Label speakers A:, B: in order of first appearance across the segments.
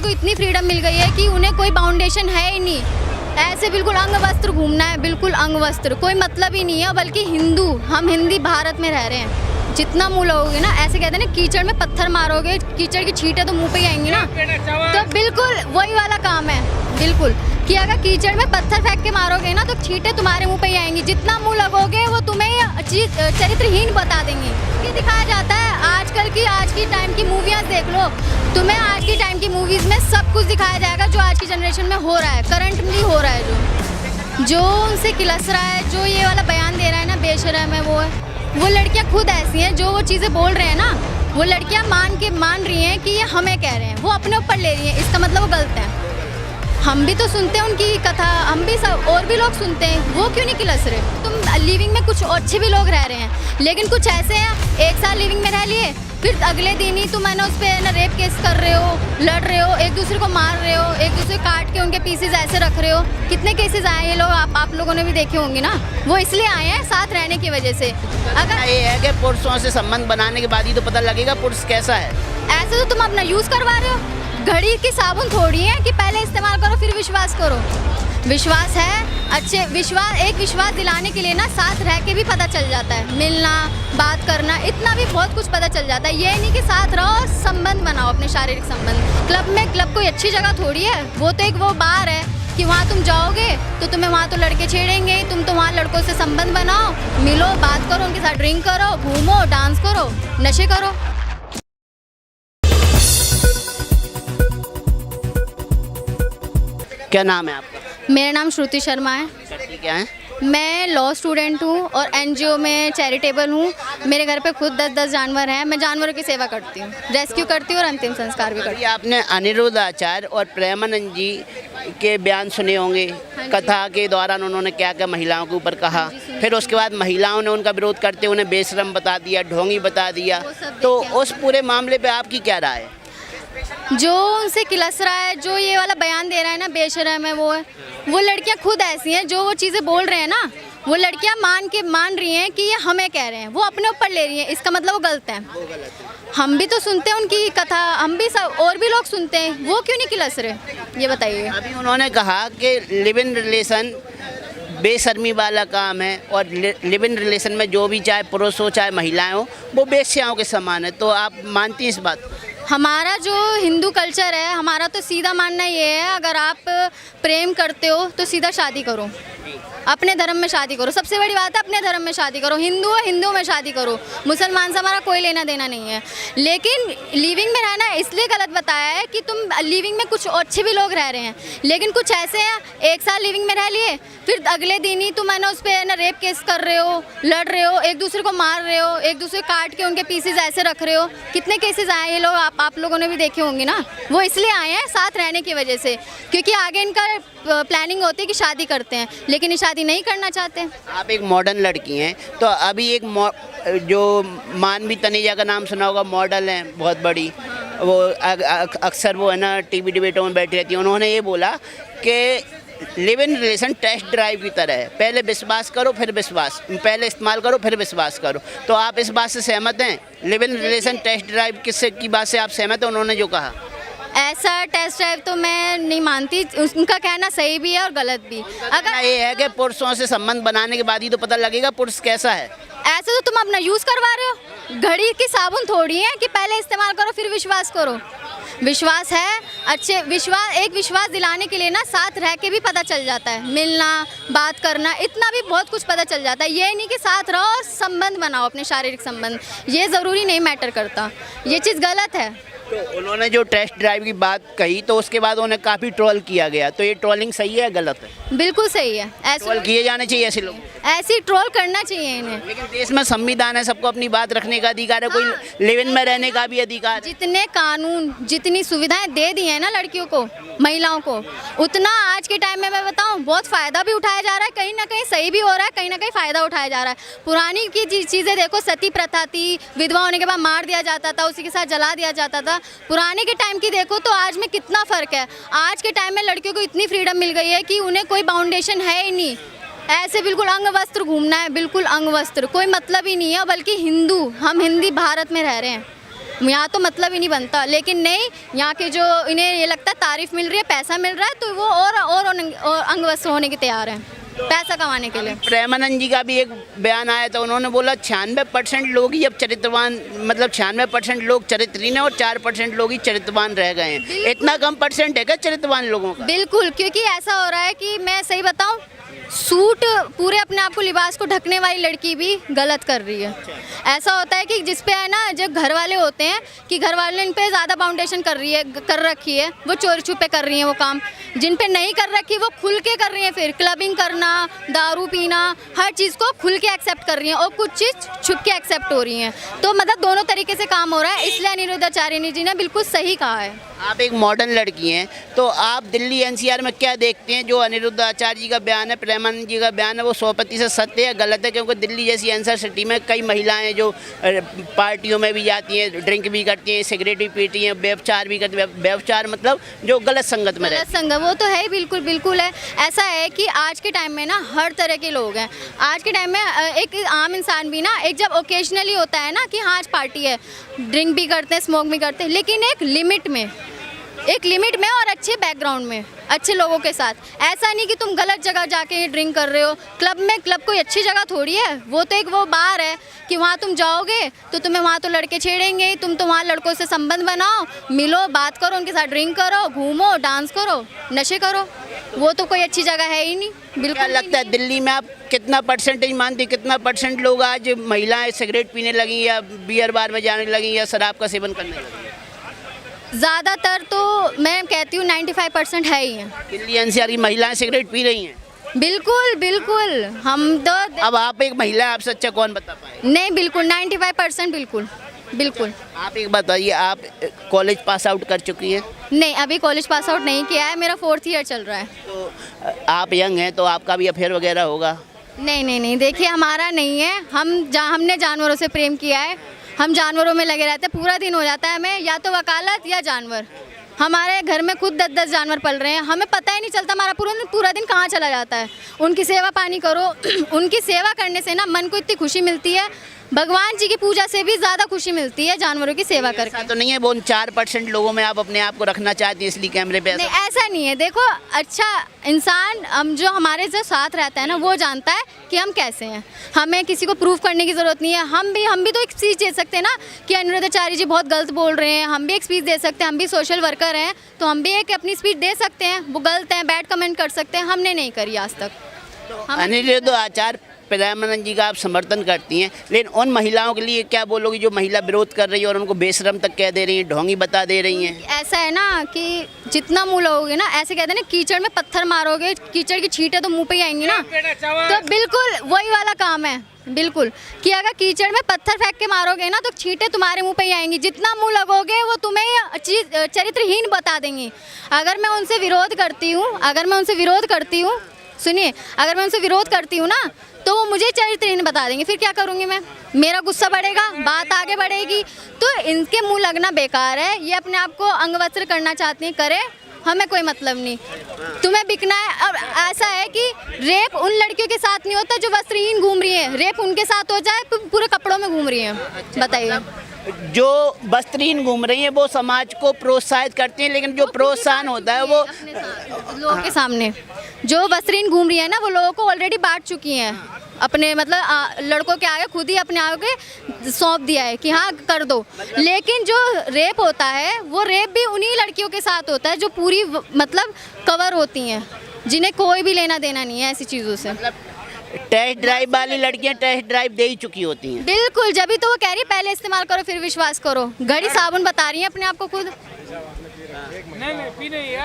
A: को इतनी फ्रीडम मिल गई है कि उन्हें कोई बाउंडेशन है ही नहीं। ऐसे बिल्कुल अंग वस्त्र घूमना है, बिल्कुल अंग वस्त्र, कोई मतलब ही नहीं है। बल्कि हिंदू, हम हिंदी भारत में रह रहे हैं। जितना मुँह लगोगे ना, ऐसे कहते हैं ना, कीचड़ में पत्थर मारोगे, कीचड़ की छींटें तो मुंह पे ही आएंगी ना। तो बिल्कुल वही वाला काम है, बिल्कुल, कि अगर कीचड़ में पत्थर फेंक के मारोगे ना तो छींटें तुम्हारे मुंह पे ही आएंगी। जितना मुंह लगोगे वो तुम्हें चरित्रहीन बता देंगी। ये दिखाया जाता है आजकल की, आज की टाइम की मूवियाँ देख लो, तुम्हें आज की टाइम की मूवीज़ में सब कुछ दिखाया जाएगा जो आज की जनरेशन में हो रहा है, करंटली हो रहा है। जो उनसे किलस रहा है, जो ये वाला बयान दे रहा है ना बेशरम है, वो लड़कियां खुद ऐसी हैं जो वो चीज़ें बोल रहे हैं ना, वो लड़कियां मान रही हैं कि ये हमें कह रहे हैं, वो अपने ऊपर ले रही हैं, इसका मतलब वो गलत है। हम भी तो सुनते हैं उनकी कथा, हम भी सब और भी लोग सुनते हैं, वो क्यों नहीं किलस रहे? तुम लिविंग में कुछ अच्छे भी लोग रह रहे हैं, लेकिन कुछ ऐसे हैं 1 साल लिविंग में रह लिए, फिर अगले दिन ही तुम है ना उस पर ना रेप केस कर रहे हो, लड़ रहे हो, एक दूसरे को मार रहे हो, एक दूसरे काट के उनके पीसेज ऐसे रख रहे हो। कितने केसेस आए ये लोग, आप लोगों ने भी देखे होंगे ना। वो इसलिए आए हैं साथ रहने की वजह से। अगर
B: ये है कि पुरुषों से संबंध बनाने के बाद ही तो पता लगेगा पुरुष कैसा है।
A: ऐसे तो तुम अपना यूज़ करवा रहे हो। घड़ी की साबुन थोड़ी है कि पहले इस्तेमाल करो फिर विश्वास करो। विश्वास है, अच्छे विश्वास दिलाने के लिए ना साथ रह के भी पता चल जाता है, मिलना, बात करना, इतना भी बहुत कुछ पता चल जाता है। ये नहीं कि साथ रहो और संबंध बनाओ, अपने शारीरिक संबंध। क्लब कोई अच्छी जगह थोड़ी है, वो तो एक वो बार है कि वहाँ तुम जाओगे तो तुम्हें वहाँ तो लड़के छेड़ेंगे, तुम तो वहाँ लड़कों से संबंध बनाओ, मिलो, बात करो, उनके साथ ड्रिंक करो, घूमो, डांस करो, नशे करो।
B: क्या नाम है आपका?
A: मेरा नाम श्रुति शर्मा है।
B: करती क्या है?
A: मैं लॉ स्टूडेंट हूँ और एनजीओ में चैरिटेबल हूँ। मेरे घर पे खुद 10-10 जानवर हैं। मैं जानवरों की सेवा करती हूँ, रेस्क्यू करती हूँ और अंतिम संस्कार भी करती
B: अभी आपने अनिरुद्ध आचार्य और प्रेमानंद जी के बयान सुने होंगे। कथा के दौरान उन्होंने क्या क्या महिलाओं के ऊपर कहा, फिर उसके बाद महिलाओं ने उनका विरोध करते उन्हें बेशरम बता दिया, ढोंगी बता दिया। तो उस पूरे मामले पे आपकी क्या राय है?
A: जो उनसे किलस रहा है, जो ये वाला बयान दे रहा है ना बेशरम है, वो लड़कियां खुद ऐसी हैं जो वो चीज़ें बोल रहे हैं ना, वो लड़कियां मान रही हैं कि ये हमें कह रहे हैं, वो अपने ऊपर ले रही हैं, इसका मतलब वो गलत है। हम भी तो सुनते हैं उनकी कथा, हम भी सब और भी लोग सुनते हैं, वो क्यों नहीं किलस रहे? ये बताइए।
B: अभी उन्होंने कहा कि लिव इन रिलेशन बेशर्मी वाला काम है और लिव इन रिलेशन में जो भी चाहे पुरुष हो चाहे महिलाएं हो वो बेश्याओं के समान है। तो आप मानती हैं इस बात को?
A: हमारा जो हिंदू कल्चर है, हमारा तो सीधा मानना ये है, अगर आप प्रेम करते हो तो सीधा शादी करो, अपने धर्म में शादी करो। सबसे बड़ी बात है अपने धर्म में शादी करो। हिंदू है, हिंदू में शादी करो, मुसलमान से हमारा कोई लेना देना नहीं है। लेकिन लिविंग में रहना इसलिए गलत बताया है कि तुम लिविंग में कुछ अच्छे भी लोग रह रहे हैं, लेकिन कुछ ऐसे हैं 1 साल लिविंग में रह लिए, फिर अगले दिन ही तुम है ना उस पर ना रेप केस कर रहे हो, लड़ रहे हो, एक दूसरे को मार रहे हो, एक दूसरे को काट के उनके पीसेज ऐसे रख रहे हो। कितने केसेस आए ये लोग, आप लोगों ने भी देखे होंगे ना। वो इसलिए आए हैं साथ रहने की वजह से, क्योंकि आगे इनका प्लानिंग होती है कि शादी करते हैं, लेकिन ये शादी नहीं करना चाहते।
B: आप एक मॉडर्न लड़की हैं, तो अभी एक जो मानवी तनेजा का नाम सुना होगा, मॉडल हैं बहुत बड़ी, वो अक्सर वो है ना टीवी डिबेटों में बैठी रहती है। उन्होंने ये बोला कि live in relation test drive की तरह है, पहले विश्वास करो फिर विश्वास, पहले इस्तेमाल करो फिर विश्वास करो। तो आप इस बात से सहमत हैं? Live in relation test drive किससे की बात से आप सहमत हैं? उन्होंने जो कहा
A: ऐसा टेस्ट ड्राइव तो मैं नहीं मानती, उनका कहना सही भी है और गलत भी।
B: अगर ये है कि पुरुषों से संबंध बनाने के बाद ही तो पता लगेगा पुरुष कैसा है।
A: ऐसे तो तुम अपना यूज़ करवा रहे हो। घड़ी की साबुन थोड़ी है कि पहले इस्तेमाल करो फिर विश्वास करो। विश्वास है, विश्वास दिलाने के लिए ना साथ रह के भी पता चल जाता है, मिलना, बात करना, इतना भी बहुत कुछ पता चल जाता है। ये नहीं कि साथ रहो और संबंध बनाओ, अपने शारीरिक संबंध, ये ज़रूरी नहीं मैटर करता, ये चीज़ गलत है।
B: तो उन्होंने जो टेस्ट ड्राइव की बात कही तो उसके बाद उन्हें काफ़ी ट्रोल किया गया, तो ये ट्रोलिंग सही है गलत है?
A: बिल्कुल सही है, ऐसे
B: ट्रोल किए जाने चाहिए ऐसे लोग,
A: ऐसी ट्रोल करना चाहिए इन्हें।
B: लेकिन देश में संविधान है, सबको अपनी बात रखने का अधिकार है, कोई लिव इन में रहने का भी अधिकार है।
A: जितने कानून, जितनी सुविधाएं दे दी हैं ना लड़कियों को, महिलाओं को, उतना आज के टाइम में मैं बताऊं बहुत फ़ायदा भी उठाया जा रहा है, कहीं ना कहीं सही भी हो रहा है, कहीं ना कहीं फ़ायदा उठाया जा रहा है। पुरानी की चीज़ें देखो, सती प्रथा थी, विधवा होने के बाद मार दिया जाता था, उसी के साथ जला दिया जाता था। पुराने के टाइम की देखो तो आज में कितना फ़र्क है। आज के टाइम में लड़कियों को इतनी फ्रीडम मिल गई है कि उन्हें कोई बाउंडेशन है ही नहीं। ऐसे बिल्कुल अंग वस्त्र घूमना है, बिल्कुल अंग वस्त्र, कोई मतलब ही नहीं है। बल्कि हिंदू, हम हिंदी भारत में रह रहे हैं। यहाँ तो मतलब ही नहीं बनता, लेकिन नहीं, यहाँ के जो इन्हें ये लगता है तारीफ मिल रही है, पैसा मिल रहा है, तो वो और अंग वस्त्र होने के तैयार हैं पैसा कमाने के लिए।
B: प्रेमानंद जी का भी एक बयान आया था, उन्होंने बोला 96% लोग ही अब चरित्रवान, मतलब 96% लोग चरित्रहीन है और 4% लोग ही चरित्रवान रह गए हैं। इतना कम परसेंट है क्या चरित्रवान लोगों का?
A: बिल्कुल, क्योंकि ऐसा हो रहा है कि मैं सही बताऊं, सूट पूरे अपने आप को लिबास को ढकने वाली लड़की भी गलत कर रही है। ऐसा होता है कि जिस पे है ना, जब घर वाले होते हैं कि घर वाले इन पे ज़्यादा फाउंडेशन कर रखी है, वो चोरी छुपे कर रही हैं वो काम। जिन पे नहीं कर रखी वो खुल के कर रही हैं, फिर क्लबिंग करना, दारू पीना, हर चीज़ को खुल के एक्सेप्ट कर रही हैं और कुछ चीज़ छुप के एक्सेप्ट हो रही हैं। तो मतलब दोनों तरीके से काम हो रहा है, इसलिए अनिरुद्धाचार्य जी ने बिल्कुल सही कहा है।
B: आप एक मॉडर्न लड़की हैं, तो आप दिल्ली एनसीआर में क्या देखते हैं? जो अनिरुद्धाचार्य जी का बयान है, प्रेमानंद जी का बयान है, वो 100% सत्य है, गलत है? क्योंकि दिल्ली जैसी एनसीआर सिटी में कई महिलाएं जो पार्टियों में भी जाती हैं, ड्रिंक भी करती हैं, सिगरेट भी पीती हैं, व्यभिचार भी करती हैं। व्यभिचार मतलब जो गलत संगत में रहती
A: गलत संगत, वो तो है ही, बिल्कुल बिल्कुल है। ऐसा है कि आज के टाइम में ना हर तरह के लोग हैं। आज के टाइम में एक आम इंसान भी ना, एक जब ओकेजनली होता है ना कि हाँ आज पार्टी है, ड्रिंक भी करते हैं, स्मोक भी करते हैं, लेकिन एक लिमिट में और अच्छे बैकग्राउंड में, अच्छे लोगों के साथ। ऐसा नहीं कि तुम गलत जगह जाके ड्रिंक कर रहे हो। क्लब कोई अच्छी जगह थोड़ी है, वो तो एक वो बार है कि वहाँ तुम जाओगे तो तुम्हें वहाँ तो लड़के छेड़ेंगे, तुम तो वहाँ लड़कों से संबंध बनाओ, मिलो, बात करो, उनके साथ ड्रिंक करो, घूमो, डांस करो, नशे करो। वो तो कोई अच्छी जगह है ही नहीं, बिल्कुल।
B: क्या लगता है दिल्ली में आप कितना परसेंटेज मानती, कितना परसेंट लोग आज महिलाएं सिगरेट पीने लगी या बियर बार में जाने लगी या शराब का सेवन करने लगी?
A: ज़्यादातर तो मैं कहती हूँ 95% है ही है।
B: दिल्ली एनसीआर की महिलाएं सिगरेट पी रही हैं?
A: बिल्कुल बिल्कुल, हम तो
B: अब आप एक महिला, आपसे अच्छा कौन बता पाए?
A: नहीं, बिल्कुल 95% बिल्कुल बिल्कुल।
B: आप एक बताइए, आप कॉलेज पास आउट कर चुकी हैं?
A: नहीं, अभी कॉलेज पास आउट नहीं किया है, मेरा 4th ईयर चल रहा है।
B: तो आप यंग हैं, तो आपका भी अफेयर वगैरह होगा?
A: नहीं, देखिए हमारा नहीं है। हमने जानवरों से प्रेम किया है, हम जानवरों में लगे रहते हैं, पूरा दिन हो जाता है हमें या तो वकालत या जानवर। हमारे घर में खुद 10-10 जानवर पल रहे हैं, हमें पता ही नहीं चलता हमारा पूरा दिन कहाँ चला जाता है। उनकी सेवा पानी करो उनकी सेवा करने से ना मन को इतनी खुशी मिलती है, भगवान जी की पूजा से भी ज़्यादा खुशी मिलती है जानवरों की सेवा करके।
B: तो नहीं है वो 4% लोगों में आप अपने आप को रखना चाहती हैं इसलिए कैमरे पे?
A: नहीं, ऐसा नहीं है। देखो, अच्छा इंसान हम जो हमारे जो साथ रहता है ना, वो जानता है कि हम कैसे हैं। हमें किसी को प्रूफ करने की ज़रूरत नहीं है। हम भी तो एक स्पीच दे सकते हैं ना कि अनिरुद्धाचार्य जी बहुत गलत बोल रहे हैं, हम भी एक स्पीच दे सकते हैं। हम भी सोशल वर्कर हैं, तो हम भी एक अपनी स्पीच दे सकते हैं। वो गलत हैं, बैड कमेंट कर सकते हैं, हमने नहीं करी आज तक।
B: अनिरुद्धाचार्य प्रेमानंद जी का आप समर्थन करती हैं, लेकिन उन महिलाओं के लिए क्या बोलोगी जो महिला विरोध कर रही है और उनको बेशरम तक कह दे रही हैं, ढोंगी बता दे रही हैं?
A: ऐसा है ना कि जितना मुँह लगोगे ना, ऐसे कहते हैं ना, कीचड़ में पत्थर मारोगे, कीचड़ की छींटें तो मुंह पे ही आएंगी ना। तो बिल्कुल वही वाला काम है, बिल्कुल, कि अगर कीचड़ में पत्थर फेंक के मारोगे ना तो छींटें तुम्हारे मुंह पे ही आएंगी। जितना मुंह लगोगे वो तुम्हें चरित्रहीन बता देंगी। अगर मैं उनसे विरोध करती हूँ, सुनिए, अगर मैं उनसे विरोध करती हूँ ना तो वो मुझे चरित्रहीन बता देंगे। फिर क्या करूँगी मैं? मेरा गुस्सा बढ़ेगा, बात आगे बढ़ेगी। तो इनके मुंह लगना बेकार है। ये अपने आप को अंगवस्त्र करना चाहती हैं, करे, हमें कोई मतलब नहीं। तुम्हें बिकना है। अब ऐसा है कि रेप उन लड़कियों के साथ नहीं होता जो वस्त्रहीन घूम रही है, रेप उनके साथ हो जाए पूरे कपड़ों में घूम रही हैं। बताइए,
B: जो वस्त्रहीन घूम रही हैं वो समाज को प्रोत्साहित करती हैं, लेकिन जो प्रोत्साहन होता है वो
A: लोगों के सामने जो वस्त्रहीन घूम रही है ना, वो लोगों को ऑलरेडी बांट चुकी हैं अपने, मतलब लड़कों के आगे खुद ही अपने आगे सौंप दिया है कि हाँ कर दो। लेकिन जो रेप होता है वो रेप भी उन्हीं लड़कियों के साथ होता है जो पूरी मतलब कवर होती हैं, जिन्हें कोई भी लेना देना नहीं है ऐसी चीज़ों से।
B: टेस्ट ड्राइव वाली लड़कियां टेस्ट ड्राइव दे ही चुकी होती हैं।
A: बिल्कुल, जब भी तो वो कह रही है पहले इस्तेमाल करो फिर विश्वास करो। घड़ी साबुन बता रही है अपने आप को खुद।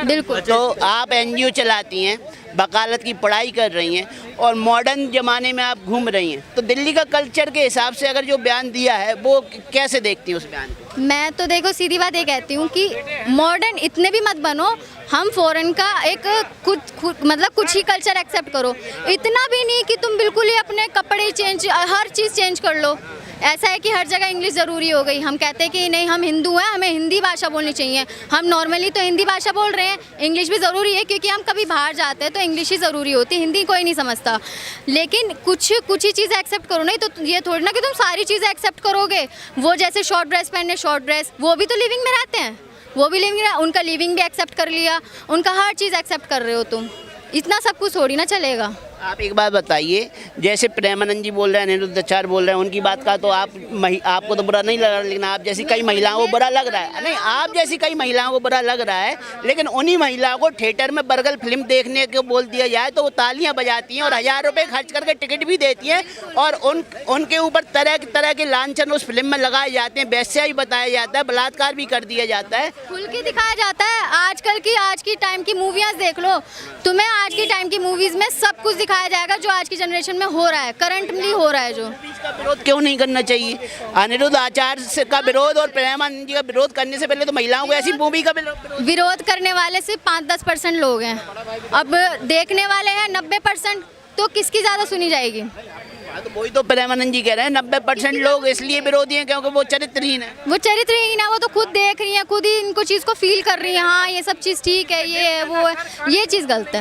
A: बिल्कुल।
B: तो आप एनजीओ चलाती हैं, वकालत की पढ़ाई कर रही हैं और मॉडर्न ज़माने में आप घूम रही हैं, तो दिल्ली का कल्चर के हिसाब से अगर जो बयान दिया है वो कैसे देखती हैं उस बयान को?
A: मैं तो देखो सीधी बात ये कहती हूँ कि मॉडर्न इतने भी मत बनो। हम फॉरेन का एक मतलब कुछ ही कल्चर एक्सेप्ट करो। इतना भी नहीं कि तुम बिल्कुल ही अपने कपड़े चेंज, हर चीज़ चेंज कर लो। ऐसा है कि हर जगह इंग्लिश ज़रूरी हो गई। हम कहते हैं कि नहीं, हम हिंदू हैं, हमें हिंदी भाषा बोलनी चाहिए। हम नॉर्मली तो हिंदी भाषा बोल रहे हैं, इंग्लिश भी ज़रूरी है क्योंकि हम कभी बाहर जाते हैं तो इंग्लिश ही ज़रूरी होती है, हिंदी कोई नहीं समझता। लेकिन कुछ ही चीज़ें एक्सेप्ट करो, नहीं तो ये थोड़ी ना कि तुम सारी चीज़ें एक्सेप्ट करोगे। वो जैसे शॉर्ट ड्रेस पहने, शॉर्ट ड्रेस, वो भी तो लिविंग में रहते हैं, वो भी लिविंग, उनका लिविंग भी एक्सेप्ट कर लिया, उनका हर चीज़ एक्सेप्ट कर रहे हो तुम। इतना सब कुछ थोड़ी ना चलेगा।
B: आप एक बात बताइए, जैसे प्रेमानंद जी बोल रहे हैं, अनिरुद्धाचार्य बोल रहे हैं, उनकी बात का तो आपको तो बुरा नहीं लग रहा, लेकिन आप जैसी कई महिलाओं को बुरा लग रहा है। नहीं, आप जैसी कई महिलाओं को बुरा लग रहा है, लेकिन उन्हीं महिलाओं को थिएटर में बर्गर फिल्म देखने को बोल दिया जाए तो वो तालियां बजाती हैं और 1000 रुपये खर्च करके टिकट भी देती हैं, और उनके ऊपर तरह के लांछन उस फिल्म में लगाए जाते हैं, वैसे ही बताया जाता है, बलात्कार भी कर दिया जाता है,
A: खुल के दिखाया जाता है। आज की टाइम की मूवियाँ देख लो, तुम्हें आज की टाइम की मूवीज़ में सब कुछ दिखाया जाएगा जो आज की जनरेशन में हो रहा है, करंटली हो रहा है। जो
B: इसका विरोध क्यों नहीं करना चाहिए? अनिरुद्ध आचार्य का विरोध और प्रेमानंद जी का विरोध करने से पहले तो महिलाओं को ऐसी मूवी का
A: विरोध करने वाले सिर्फ 5-10% लोग हैं, अब देखने वाले हैं 90%, तो किसकी ज़्यादा सुनी जाएगी?
B: तो वही तो प्रेमानंद जी कह रहे हैं, 90% लोग इसलिए विरोधी हैं क्योंकि वो चरित्रहीन है।
A: वो चरित्रहीन है, वो तो खुद देख रही है, खुद ही इनको चीज़ को फील कर रही है, हाँ ये सब चीज़ ठीक है, ये है, वो है, ये चीज़ गलत है।